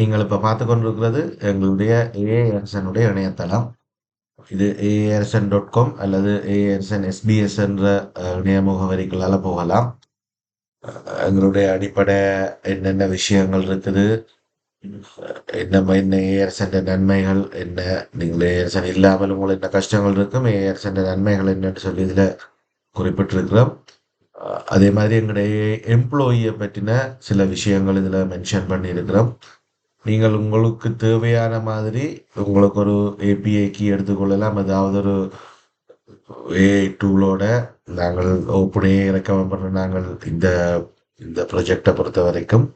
நீங்கள் இப்ப பார்த்துக் கொண்டிருக்கிறது எங்களுடைய ஏஏஎர்சனுடைய இணையதளம். இது aarsan.com அல்லது aarsan SBS என்ற இணைய முகவரிகளால போகலாம். எங்களுடைய அடிப்படை என்னென்ன விஷயங்கள் இருக்குது, என்ன ஏஆர்சன் நன்மைகள் என்ன, நீங்கள் ஏஆர்சன் இல்லாமல் உங்களுக்கு என்ன கஷ்டங்கள் இருக்கும், ஏஆர்சன் நன்மைகள் என்னன்னு சொல்லி இதுல குறிப்பிட்டிருக்கிறோம். அதே மாதிரி எங்களுடைய எம்ப்ளாயியை பற்றின சில விஷயங்கள் இதுல மென்ஷன் பண்ணியிருக்கிறோம். நீங்கள் உங்களுக்கு தேவையான மாதிரி உங்களுக்கு ஒரு ஏபிஐ கீ எடுத்துக்கொள்ளலாம். அதாவது ஒரு ஏஐ டூலோட நாங்கள் ஓப்பனே ரெக்கமெண்ட் பண்ற நாங்கள் இந்த இந்த ப்ரொஜெக்டை பொறுத்த வரைக்கும்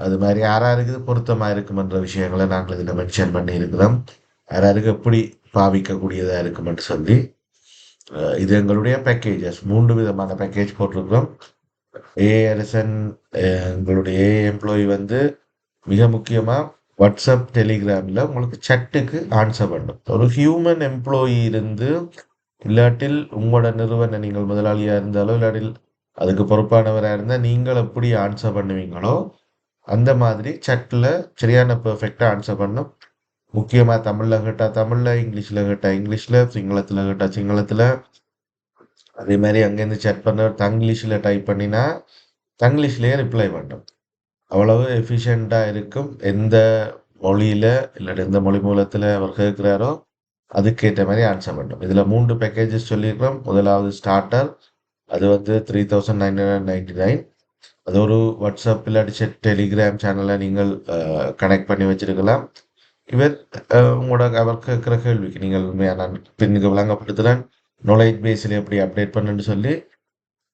அது மாதிரி யாராருக்கு இது பொருத்தமா இருக்குமென்ற விஷயங்களை நாங்கள் இதில் மென்ஷன் பண்ணி இருக்கிறோம். யாராருக்கு எப்படி பாவிக்கக்கூடியதா இருக்குமென்று சொல்லி இது எங்களுடைய பேக்கேஜஸ் 3 விதமான பேக்கேஜ் போட்டிருக்கிறோம். ஏஆர்எஸ்என் எங்களுடைய ஏஐ எம்ப்ளாயி வந்து மிக முக்கியமா வாட்ஸ்அப் டெலிகிராம்ல உங்களுக்கு சட்டுக்கு ஆன்சர் பண்ணும். ஒரு ஹியூமன் எம்ப்ளாயி இருந்து இல்லாட்டில் உங்களோட நிறுவனம் நீங்கள் முதலாளியா இருந்தாலோ இல்லாட்டில் அதுக்கு பொறுப்பானவராக இருந்தால் நீங்கள் எப்படி ஆன்சர் பண்ணுவீங்களோ அந்த மாதிரி சட்டில் சரியான பெர்ஃபெக்டாக ஆன்சர் பண்ணும். முக்கியமாக தமிழில் கேட்டால் தமிழில், இங்கிலீஷில் கேட்டால் இங்கிலீஷில், சிங்களத்தில் கேட்டால் சிங்களத்தில். அதே மாதிரி அங்கேருந்து செக் பண்ண தங்கிலீஷில் டைப் பண்ணினா தங்கிலீஷ்லேயே ரிப்ளை பண்ணும். அவ்வளவு எஃபிஷியண்ட்டாக இருக்கும். எந்த மொழியில் இல்லாட்டி எந்த மொழி மூலத்தில் அவர் கேட்குறாரோ அதுக்கேற்ற மாதிரி ஆன்சர் பண்ணும். இதில் 3 பேக்கேஜஸ் சொல்லியிருக்கிறோம். முதலாவது ஸ்டார்டர், அது வந்து 3999. அது ஒரு வாட்ஸ்அப் இல்லாட்டி டெலிகிராம் சேனலை நீங்கள் கனெக்ட் பண்ணி வச்சிருக்கலாம். இவர் உங்களோட அவர் கேட்குற கேள்விக்கு நீங்கள் உண்மையான பின்னுக்கு விளங்கப்படுத்துகிறேன் நாலேஜ் பேஸில் எப்படி அப்டேட் பண்ணுன்னு சொல்லி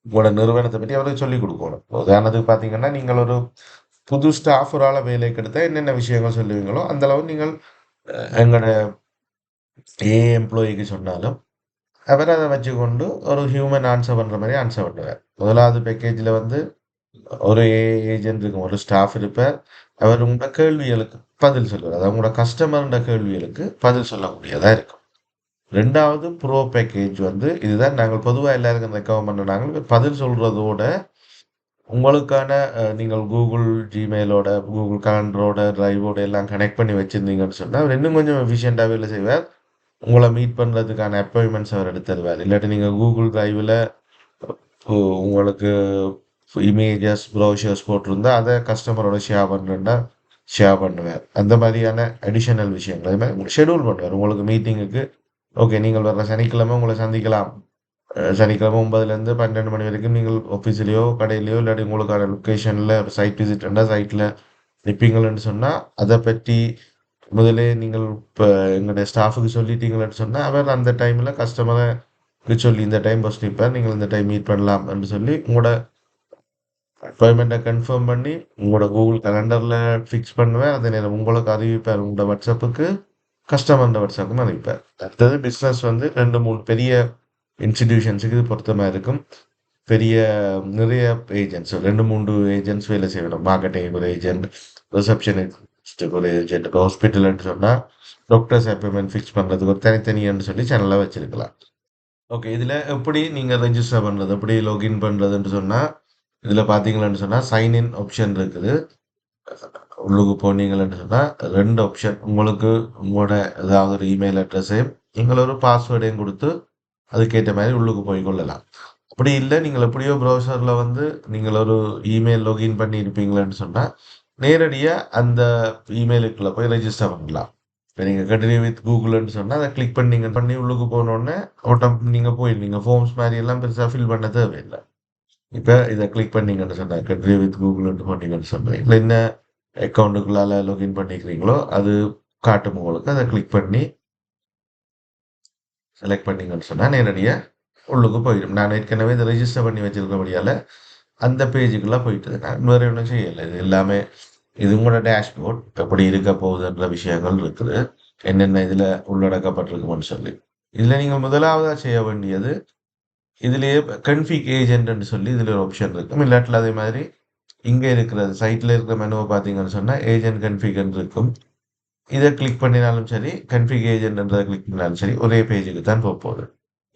உங்களோட நிறுவனத்தை பற்றி அவருக்கு சொல்லிக் கொடுக்கணும். உதாரணத்துக்கு பார்த்தீங்கன்னா நீங்கள் ஒரு புது ஸ்டாஃப் ஒரு ஆளை வேலைக்கு எடுத்தால் என்னென்ன விஷயங்கள் சொல்லுவீங்களோ அந்த அளவு நீங்கள் எங்களோட எம்ப்ளாயிக்கு சொன்னாலும் அவர் அதை வச்சுக்கொண்டு ஒரு ஹியூமன் ஆன்சர் பண்ணுற மாதிரி ஆன்சர் பண்ணுவார். முதலாவது பேக்கேஜில் வந்து ஒரு ஏஜென்ட் இருக்கும், ஒரு ஸ்டாஃப் இருப்பார். அவர் உங்களோட கேள்விகளுக்கு பதில் சொல்லுவார். அதாவது உங்களோட கஸ்டமர்ன்ற கேள்விகளுக்கு பதில் சொல்லக்கூடியதா இருக்கும். 2வது ப்ரோ பேக்கேஜ் வந்து இதுதான் நாங்கள் பொதுவாக எல்லாருக்கும் ரெக்கமெண்ட் பண்ண. நாங்கள் பதில் சொல்றதோட உங்களுக்கான நீங்கள் கூகுள் ஜிமெயிலோட, கூகுள் கேலண்டரோட, டிரைவோட எல்லாம் கனெக்ட் பண்ணி வச்சிருந்தீங்கன்னு சொன்னா அவர் இன்னும் கொஞ்சம் எஃபிஷியண்டாக வேலை செய்வார். உங்களை மீட் பண்றதுக்கான அப்பாயின்மெண்ட்ஸ் அவர் எடுத்து தருவார். இல்லாட்டி நீங்க கூகுள் டிரைவ்ல உங்களுக்கு இமேஜஸ், ப்ரௌசர்ஸ் போட்டிருந்தா அதை கஸ்டமரோட ஷேர் பண்ணுறேன்னா ஷேர் பண்ணுவார். அந்த மாதிரியான அடிஷனல் விஷயங்கள் அது மாதிரி ஷெடியூல் பண்ணுவார். உங்களுக்கு மீட்டிங்குக்கு ஓகே நீங்கள் வர்ற சனிக்கிழமை உங்களை சந்திக்கலாம். சனிக்கிழமை 9லேருந்து 12 மணி வரைக்கும் நீங்கள் ஆஃபீஸ்லேயோ கடையிலையோ இல்லாட்டி உங்களுக்கான லொக்கேஷனில் சைட் விசிட் இருந்தால் சைட்டில் நிற்பீங்கள்னு சொன்னால் அதை பற்றி முதலே நீங்கள் இப்போ எங்களுடைய ஸ்டாஃபுக்கு சொல்லிட்டீங்கன்னு சொன்னால் அவர் அந்த டைமில் கஸ்டமருக்கு சொல்லி இந்த டைம் பஸ் நிற்பார், நீங்கள் இந்த டைம் மீட் பண்ணலாம் என்று சொல்லி உங்களோட அப்பாயின்மெண்ட்டை கன்ஃபார்ம் பண்ணி உங்களோட கூகுள் கேலண்டரில் ஃபிக்ஸ் பண்ணுவேன். அதே நேரம் உங்களுக்கு அறிவிப்பார் உங்களோட வாட்ஸ்அப்புக்கு, கஸ்டமர் வாட்ஸ்அப்புக்கும் அறிவிப்பார். அடுத்தது பிஸ்னஸ் வந்து 2-3 பெரிய இன்ஸ்டிடியூஷன்ஸுக்கு இது பொருத்தமாக இருக்கும். பெரிய நிறைய ஏஜென்ட்ஸ் 2-3 ஏஜென்ட்ஸ் வேலை செய்யணும். மார்க்கெட்டிங் ஒரு ஏஜென்ட், ரிசப்ஷனிஸ்ட்டுக்கு ஒரு ஏஜென்ட், இப்போ ஹாஸ்பிட்டல்னு சொன்னால் டாக்டர்ஸ் அப்பாயின்மெண்ட் ஃபிக்ஸ் பண்ணுறதுக்கு ஒரு தனித்தனின்னு சொல்லி சேனலாக வச்சிருக்கலாம். ஓகே, இதில் எப்படி நீங்கள் ரெஜிஸ்டர் பண்ணுறது, எப்படி லாகின் பண்ணுறதுன்னு சொன்னால் இதில் பார்த்தீங்கன்னு சொன்னால் சைன்இன் ஆப்ஷன் இருக்குது. உள்ளுக்கு போனீங்கன்னு சொன்னால் 2 ஆப்ஷன். உங்களுக்கு உங்களோட ஏதாவது ஒரு இமெயில் அட்ரஸையும் நீங்கள் ஒரு பாஸ்வேர்டையும் கொடுத்து அதுக்கேற்ற மாதிரி உள்ளுக்கு போய் கொள்ளலாம். அப்படி இல்லை நீங்கள் எப்படியோ ப்ரௌசரில் வந்து நீங்கள் ஒரு இமெயில் லாகின் பண்ணி இருப்பீங்களேன்னு சொன்னால் நேரடியாக அந்த இமெயிலுக்குள்ளே போய் ரெஜிஸ்டர் பண்ணலாம். இப்போ நீங்கள் கண்டினியூ வித் கூகுள்னு சொன்னால் அதை கிளிக் பண்ணி உள்ளுக்கு போனோடனே நீங்கள் போயிடுவீங்க. ஃபார்ம்ஸ் மாதிரி எல்லாம் பெருசாக ஃபில் பண்ண தேவையில்லை. இப்போ இதை கிளிக் பண்ணீங்கன்னு சொன்னால் கண்டினியூ வித் கூகுள்னு போனீங்கன்னு சொன்னேன் இல்லை என்ன அக்கௌண்ட்டுக்குள்ளால லாகின் பண்ணிக்கிறீங்களோ அது காட்டும் உங்களுக்கு. அதை கிளிக் பண்ணி செலக்ட் பண்ணீங்கன்னு சொன்னால் நேரடியாக உள்ளுக்கு போயிடும். நான் ஏற்கனவே இதை ரெஜிஸ்டர் பண்ணி வச்சிருக்கபடியால் அந்த பேஜுக்குள்ளே போயிட்டு நான் வேறு ஒன்றும் செய்யலை. இது எல்லாமே இது உங்களோட டேஷ்போர்ட் எப்படி இருக்க போகுதுன்ற விஷயங்கள் இருக்குது, என்னென்ன இதில் உள்ளடக்கப்பட்டிருக்குன்னு சொல்லி. இதில் நீங்கள் முதலாவதாக செய்ய வேண்டியது இதுலேயே கன்ஃபிக் ஏஜென்ட்னு சொல்லி இதில் ஒரு ஆப்ஷன் இருக்கும். இல்லாட்டில் அதே மாதிரி இங்கே இருக்கிறது சைட்டில் இருக்கிற மெனுவை பார்த்தீங்கன்னு சொன்னால் ஏஜென்ட் கன்ஃபிகர்னு இருக்கும். இதை கிளிக் பண்ணினாலும் சரி, கன்ஃபிக் ஏஜென்ட்ன்றதை கிளிக் பண்ணாலும் சரி ஒரே பேஜுக்கு தான் போக போகுது.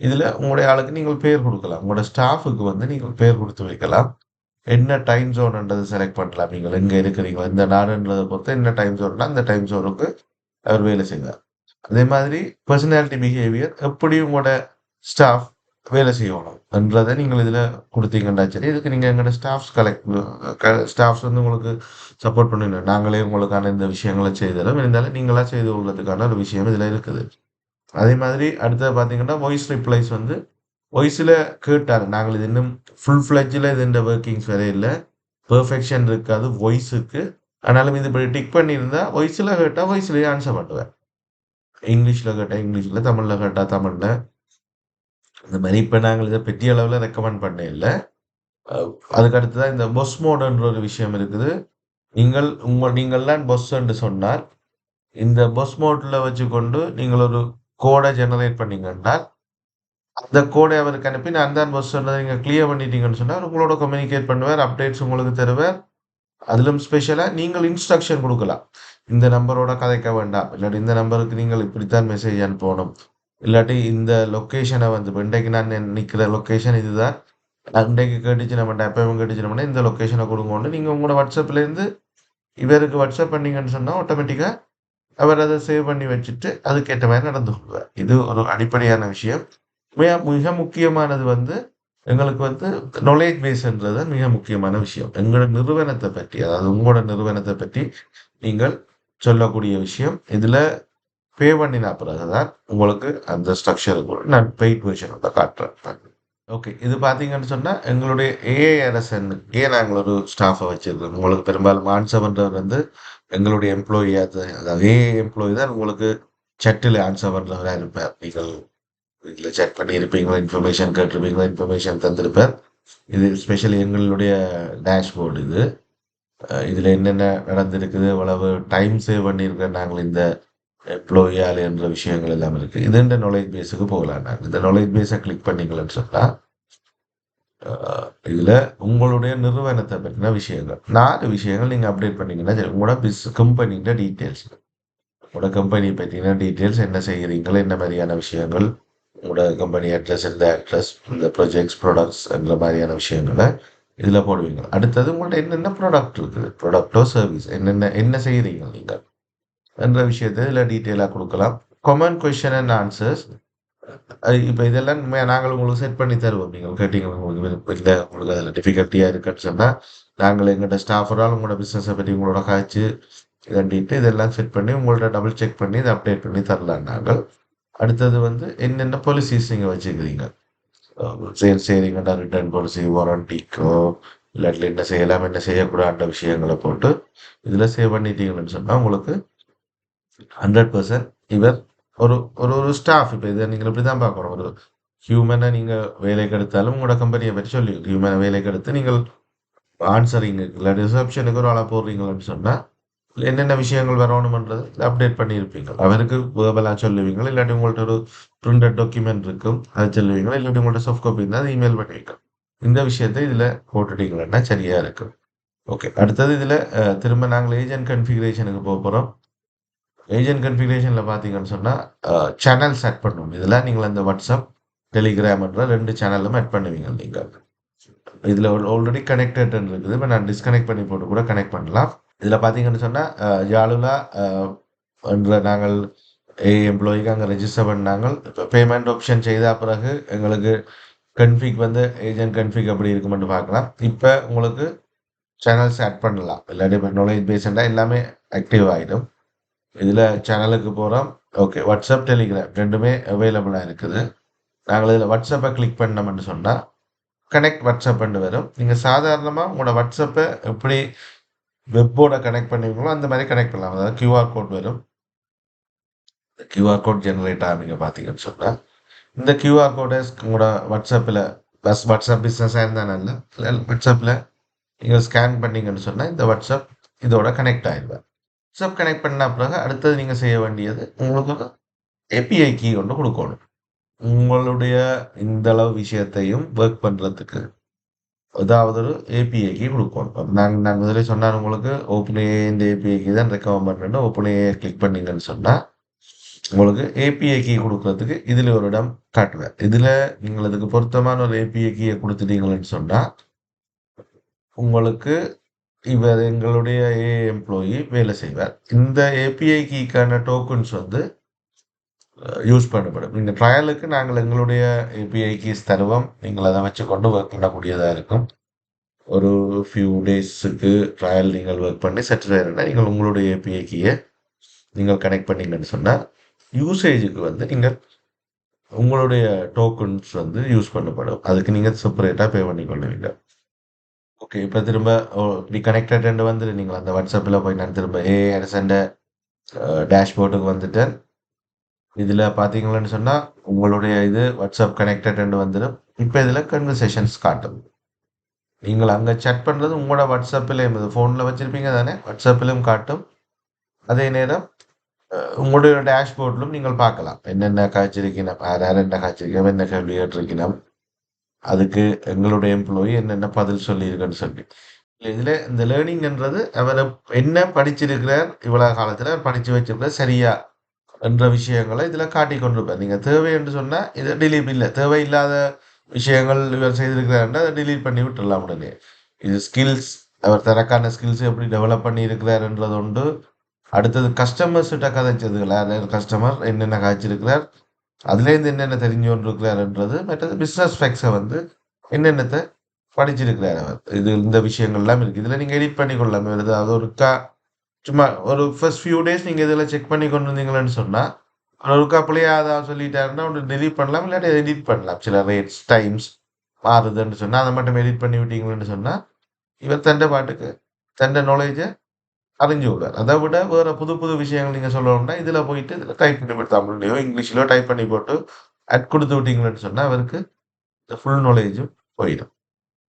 இதில் உங்களுடைய ஆளுக்கு நீங்கள் பேர் கொடுக்கலாம். உங்களோட ஸ்டாஃபுக்கு வந்து நீங்கள் பேர் கொடுத்து வைக்கலாம். என்ன டைம் ஜோன்ன்றதை செலக்ட் பண்ணலாம். நீங்கள் எங்க இருக்கிறீங்களோ, இந்த நாடுன்றத பொறுத்து என்ன டைம் ஜோன்னா, அந்த டைம் ஜோனுக்கு அவர் வேலை செய்வார். அதே மாதிரி பெர்சனாலிட்டி பிஹேவியர் எப்படி உங்களோட ஸ்டாஃப் வேலை செய்யணும் என்றதை நீங்கள் இதுல குடுத்தீங்கன்னா சரி, இதுக்கு நீங்க எங்களோட ஸ்டாஃப்ஸ் வந்து உங்களுக்கு சப்போர்ட் பண்ணுங்க. நாங்களே உங்களுக்கான இந்த விஷயங்கள செய்து தரோம். இருந்தாலும் நீங்களா செய்து கொள்றதுக்கான ஒரு விஷயம் இதுல இருக்குது. அதே மாதிரி அடுத்தது பார்த்தீங்கன்னா, வாய்ஸ் ரிப்ளைஸ் வந்து வாய்ஸ்ல கேட்டாரு. நாங்கள் இது இன்னும் ஃபுல் ஃப்ளெட்ஜ்ல இதுன்ற வொர்க்கிங்ஸ் வர இல்ல. பெர்ஃபெக்ஷன் இருக்காது வாய்ஸ்க்கு. ஆனாலும் இது இப்படி டிக் பண்ணியிருந்தா, வாய்ஸ்ல கேட்டா வாய்ஸ்லயே ஆன்ஸர் பண்ணுவேன். இங்கிலீஷ்ல கேட்டா இங்கிலீஷ்ல, தமிழ்ல கேட்டா தமிழ்ல. இந்த மாரி இப்ப நாங்கள் இத பெரிய அளவுல ரெக்கமெண்ட் பண்ண இல்ல. அ அதுக்கு அடுத்து தான் இந்த பொஸ் மோடுன்ற ஒரு விஷயம் இருக்குது. நீங்கள் தான் பொஸ் என்று சொன்னால், இந்த பொஸ் மோட்ல வச்சுக்கொண்டு நீங்கள் ஒரு கோட ஜெனரேட் பண்ணீங்கன்னால், அந்த கோடை அவருக்கு அனுப்பி நான் தான் பொஸ் சொன்னத நீங்க கிளியர் பண்ணிட்டீங்கன்னு சொன்னா, அவரு உங்களோட கம்யூனிகேட் பண்ணுவார். அப்டேட்ஸ் உங்களுக்கு தருவார். அதிலும் ஸ்பெஷலா நீங்கள் இன்ஸ்ட்ரக்ஷன் குடுக்கலாம். இந்த நம்பரோட கதைக்க வேண்டாம். இல்லாட்டி இந்த நம்பருக்கு நீங்கள் இப்படித்தான் மெசேஜ் அனுப்பணும். இல்லாட்டி இந்த லொகேஷன வந்து இப்ப இன்றைக்கு நான் நிக்கிற லொகேஷன் இதுதான். இன்றைக்கு கேட்டுச்சு நம்மட்ட எப்பவும் கேட்டுச்சு நம்மட்ட இந்த லொகேஷன குடுங்கோன்னு நீங்க உங்களோட WhatsAppலேருந்து இவருக்கு WhatsApp பண்ணீங்கன்னு சொன்னா, ஆட்டோமேட்டிக்கா அவர் அத சேவ் பண்ணி வச்சுட்டு, அதுக்கேத்த மாரி நடந்து கொள்வார். இது ஒரு அடிப்படையான விஷயம். மிக மிக முக்கியமானது வந்து, எங்களுக்கு வந்து நாலேட்ஜ் பேஸ்ன்றது மிக முக்கியமான விஷயம். எங்களோட நிறுவனத்த பற்றி, அதாவது உங்களோட நிறுவனத்த பற்றி நீங்கள் சொல்லக்கூடிய விஷயம். இதுல பே பண்ணின பிறகு தான் உங்களுக்கு அந்த ஸ்ட்ரக்சர் நான் பெய்ட் வெர்ஷனோட காட்டுறேன். ஓகே. இது பார்த்தீங்கன்னு சொன்னா, எங்களுடைய ஏஐஆர்எஸ்என்னுக்கே நாங்க ஒரு ஸ்டாஃப்ப வச்சிருக்கோம். உங்களுக்கு பெரும்பாலும் ஆன்சர்ன்றவர் வந்து எங்களுடைய எம்ப்ளாயி அதாவது ஏஐ எம்ப்ளாயி தான் உங்களுக்கு சாட்டில ஆன்சர் பண்றவரா இருப்பார். நீங்கள் இதுல சாட் பண்ணியிருப்பீங்களா, இன்ஃபர்மேஷன் கேட்டிருப்பீங்களா, இன்ஃபர்மேஷன் தந்திருப்பார். இது ஸ்பெஷலி எங்களுடைய டேஷ்போர்டு இது. இதுல என்னென்ன நடந்திருக்குது, எவ்வளவு டைம் சேவ் பண்ணியிருக்கோம் நாங்கள் இந்த எம்ப்ளாயியால என்ற விஷயங்கள் எல்லாம் இருக்கு. இது இந்த நாலேட்ஜ் பேஸுக்கு போகலாம் நாங்க. இந்த நாலேட்ஜ் பேஸ கிளிக் பண்ணீங்கன்னு சொன்னா அ இதுல உங்களுடைய நிறுவனத்த பத்தின விஷயங்கள். 4 விஷயங்கள் நீங்க அப்டேட் பண்ணீங்கன்னா சரி. உங்களோட கம்பெனின்ற டீட்டெயில்ஸ். உங்களோட கம்பெனி பத்தின டீட்டெயில்ஸ் என்ன செய்கிறீர்கள்? என்ன மாரியான விஷயங்கள்? உங்களோட கம்பெனி அட்ரஸ், இந்த அட்ரஸ், இந்த ப்ராஜெக்ட்ஸ், ப்ராடக்ட்ஸ் என்ற மாரியான விஷயங்கள இதுல போடுவீங்க. அடுத்தது உங்கள்ட்ட என்னென்ன ப்ராடக்ட் இருக்குது? ப்ராடக்ட்டோ, சர்வீஸ் என்ன செய்றீங்க நீங்க? என்ற விஷயத்த இதுல டீட்டெயிலா குடுக்கலாம். காமன் கொஸ்டின் அண்ட் ஆன்சர்ஸ் இப்ப இதெல்லாம் நாங்கள் உங்களுக்கு செட் பண்ணி தருவோம். நீங்க கேட்டீங்க உங்களுக்கு விருப்பம் இல்ல, உங்களுக்கு அதுல டிஃபிகல்ட்டியா இருக்குன்னு சொன்னா, நாங்கள் எங்கள்ட்ட ஸ்டாஃபரால் உங்களோட பிசினஸ பத்தி உங்களோட காய்ச்சு இதண்டிட்டு இதெல்லாம் செட் பண்ணி உங்கள்ட்ட டபுள் செக் பண்ணி இத அப்டேட் பண்ணி தரலாம் நாங்கள். அடுத்தது வந்து என்னென்ன பாலிசிஸ் நீங்க வச்சுக்கிறீங்க? சேல்ஸ் செய்றீங்கன்னா ரிட்டர்ன் பாலிசி, வாரண்டிக்கோ இல்லாட்டி என்ன செய்யலாம், என்ன செய்யக்கூடாதுன்ற விஷயங்கள போட்டு இதுல சேவ் பண்ணிட்டீங்கன்னு சொன்னா, உங்களுக்கு 100% இவர் ஒரு ஒரு ஒரு ஸ்டாஃப் இப்ப இத நீங்க இப்படித்தான் பார்க்கணும். ஒரு ஹியூமன நீங்க வேலைக்கு எடுத்தாலும் உங்களோட கம்பெனிய பத்தி சொல்லி ஹியூமன வேலைக்கு எடுத்து நீங்கள் ஆன்சரிங் இல்ல ரிசப்ஷனுக்கு ஒரு ஆள போடுறீங்கன்னு சொன்னா, என்னென்ன விஷயங்கள் வரணும்ன்றது அப்டேட் பண்ணியிருப்பீங்க. அவருக்கு வெர்பலா சொல்லுவீங்க. இல்லாட்டி உங்கள்ட்ட ஒரு பிரிண்டட் டாக்குமெண்ட் இருக்கும். அத சொல்லுவீங்க. இல்லாட்டி உங்கள்ட்ட சாஃப்ட் காப்பி இருந்தா அத இமெயில் பண்ணுவீங்க. இந்த விஷயத்த இதுல போட்டுட்டீங்கன்னா சரியா இருக்கும். ஓகே. அடுத்தது இதுல திரும்ப நாங்க ஏஜென்ட் கான்ஃபிகரேஷனுக்கு போப்போறோம். ஏஜென்ட் கான்ஃபிகரேஷன்ல பார்த்தீங்கன்னு சொன்னா, சேனல் செட் பண்ணணும். இதுல நீங்க அந்த WhatsApp, Telegram என்ற 2 சேனலும் ஆட் பண்ணுவீங்க நீங்க. இதுல ஆல்ரெடி கனெக்டட்ன்னு இருக்குது. இப்ப நான் டிஸ்கனெக்ட் பண்ணி போட்டு கூட கனெக்ட் பண்ணலாம். இதுல பார்த்தீங்கன்னு சொன்னா, யாழுலா என்ற நாங்கள் எம்ப்ளாயிக்கு அங்க ரெஜிஸ்டர் பண்ணாங்க. இப்ப பேமெண்ட் ஆப்ஷன் செய்த பிறகு எங்களுக்கு கன்ஃபிக் வந்து ஏஜென்ட் கன்ஃபிக் எப்படி இருக்கும்னு பார்க்கலாம். இப்ப உங்களுக்கு சேனல்ஸ் ஆட் பண்ணலாம். இல்லாட்டி இப்ப நாலேட்ஜ் பேஸ்ண்டா எல்லாமே ஆக்டிவ் ஆயிடும். இதுல சேனலுக்கு போறோம். ஓகே. WhatsApp, Telegram 2மே அவைலபிளா இருக்குது. நாங்கள் இதுல WhatsApp கிளிக் பண்ணோம்னு சொன்னா, கனெக்ட் WhatsAppன்னு வரும். நீங்க சாதாரணமா உங்களோட WhatsApp எப்படி வெப்போட கனெக்ட் பண்ணுவீங்களோ, அந்த மாரி கனெக்ட் பண்ணலாம். அதாவது கியூஆர் கோட் வரும். கியூஆர் கோட் ஜெனரேட் ஆனீங்க பார்த்தீங்கன்னு சொன்னா, இந்த கியூஆர் கோட உங்களோட WhatsAppல WhatsApp பிசினஸா இருந்தா நல்லா, இல்ல WhatsAppல நீங்க ஸ்கேன் பண்ணீங்கன்னு சொன்னா, இந்த WhatsApp இதோட கனெக்ட் ஆயிடுவேன். WhatsApp கனெக்ட் பண்ண பிறகு அடுத்தது நீங்க செய்ய வேண்டியது, உங்களுக்கு ஒரு ஏபிஐ கீ ஒண்ணு குடுக்கணும். உங்களுடைய இந்த அளவு விஷயத்தையும் வொர்க் பண்றதுக்கு ஏதாவது ஒரு ஏபிஐ கீ குடுக்கணும். நான் முதலே சொன்னேன் உங்களுக்கு ஓப்பன்ஏஐ இந்த ஏபிஐ கீ தான் ரெக்கமெண்ட் பண்றேன்னு ஓப்பன்ஏஐ கிளிக் பண்ணீங்கன்னு சொன்னா, உங்களுக்கு ஏபிஐ கீ குடுக்குறதுக்கு இதுல ஒரு இடம் காட்டுவேன். இதுல நீங்கள் அதுக்கு பொருத்தமான ஒரு ஏபிஐ கீய குடுத்துட்டீங்கன்னு சொன்னா, உங்களுக்கு இவர் எங்களுடைய எம்ப்ளாயி வேலை செய்வார். இந்த ஏபிஐ கீக்கான டோக்கன்ஸ் வந்து யூஸ் பண்ணப்படும். இந்த ட்ரையலுக்கு நாங்கள் எங்களுடைய ஏபிஐ கீஸ் தருவோம். நீங்கள் அதை வச்சுக்கொண்டு ஒர்க் பண்ணக்கூடியதா இருக்கும். ஒரு ஃபியூ டேஸுக்கு ட்ரையல் நீங்கள் ஒர்க் பண்ணி சாட்டிஸ்ஃபை ஆனா நீங்கள் உங்களுடைய ஏபிஐ கீயை நீங்கள் கனெக்ட் பண்ணீங்கன்னு சொன்னா, யூசேஜுக்கு வந்து நீங்கள் உங்களுடைய டோக்கன்ஸ் வந்து யூஸ் பண்ணப்படும். அதுக்கு நீங்க செப்பரேட்டா பே பண்ணிக்கொள்ளுவீங்க. ஓகே. இப்ப திரும்ப இப்படி கனெக்டட் வந்துட்டு நீங்க அந்த வாட்ஸ்அப்ல போய் நான் திரும்ப ஏஎஸ்என்ட டேஷ்போர்டுக்கு வந்துட்டேன். இதுல பாத்தீங்கன்னு சொன்னா உங்களுடைய இது வாட்ஸ்அப் கனெக்டட் வந்துடும். இப்ப இதுல கன்வர்சேஷன்ஸ் காட்டும். நீங்கள் அங்க chat பண்றது உங்களோட வாட்ஸ்அப்லயும் இது ஃபோன்ல வச்சிருப்பீங்க தானே? வாட்ஸ்அப்லயும் காட்டும். அதே நேரம் உங்களுடைய டேஷ்போர்ட்லும் நீங்கள் பார்க்கலாம். என்னென்ன காய்ச்சிருக்கணும், யார் யார் என்ன காய்ச்சிருக்கணும், என்ன கேள்வி கேட்டிருக்கணும். அதுக்கு எங்களுடைய எம்ப்ளாயி என்னென்ன பதில் சொல்லியிருக்குன்னு சொல்லி. இதுல இந்த லேர்னிங்ன்றது அவர் என்ன படிச்சிருக்கிறார், இவ்வளவு காலத்துல படிச்சு வச்சிருக்கிறார் சரியா என்ற விஷயங்களை இதுல காட்டிக் கொண்டிருப்பார். நீங்க தேவை என்று சொன்னா இதை delete இல்ல. தேவையில்லாத விஷயங்கள் இவர் செய்திருக்கிறார் அதை delete பண்ணி விட்டுறலாம் உடனே. இது ஸ்கில்ஸ் அவர் தனக்கான ஸ்கில்ஸ் எப்படி டெவலப் பண்ணி இருக்கிறார்ன்றது உண்டு. அடுத்தது கஸ்டமர்ஸ் கிட்ட கதைச்சதுல கஸ்டமர் என்னென்ன காய்ச்சிருக்கிறார், அதுலேருந்து என்னென்ன தெரிஞ்சு கொண்டிருக்கிறார்ன்றது, மற்றது பிசினஸ் ஃபேக்ட்ஸை வந்து என்னென்னத்தை படிச்சிருக்கிறார் அவர். இது இந்த விஷயங்கள்லாம் இருக்கு. இதுல நீங்க எடிட் பண்ணி கொள்ளலாம். ஏதாவது ஒருக்கா சும்மா ஒரு ஃபர்ஸ்ட் ஃபியூ டேஸ் நீங்க இதுல செக் பண்ணி கொண்டு வந்தீங்கன்னு சொன்னா, ஒருக்கா பிள்ளையா ஏதாவது சொல்லிட்டாருன்னா ஒன்று delete பண்ணலாம், இல்லாட்டி எடிட் பண்ணலாம். சில ரேட்ஸ் டைம்ஸ் மாறுதுன்னு சொன்னா அதை மட்டும் எடிட் பண்ணி விட்டீங்கன்னு சொன்னா இவர் தண்டை பாட்டுக்கு தண்டை நாலேஜை அறிஞ்சு விடுவார். அதை விட வேற புது புது விஷயங்கள் நீங்க சொல்லணும்னா இதுல போயிட்டு இதுல டைப் பண்ணி போட்டு தமிழ்லயோ இங்கிலீஷ்லயோ டைப் பண்ணி போட்டு கொடுத்து விட்டீங்கன்னு சொன்னா அவருக்கு ஃபுல் நாலேஜும் போயிடும்.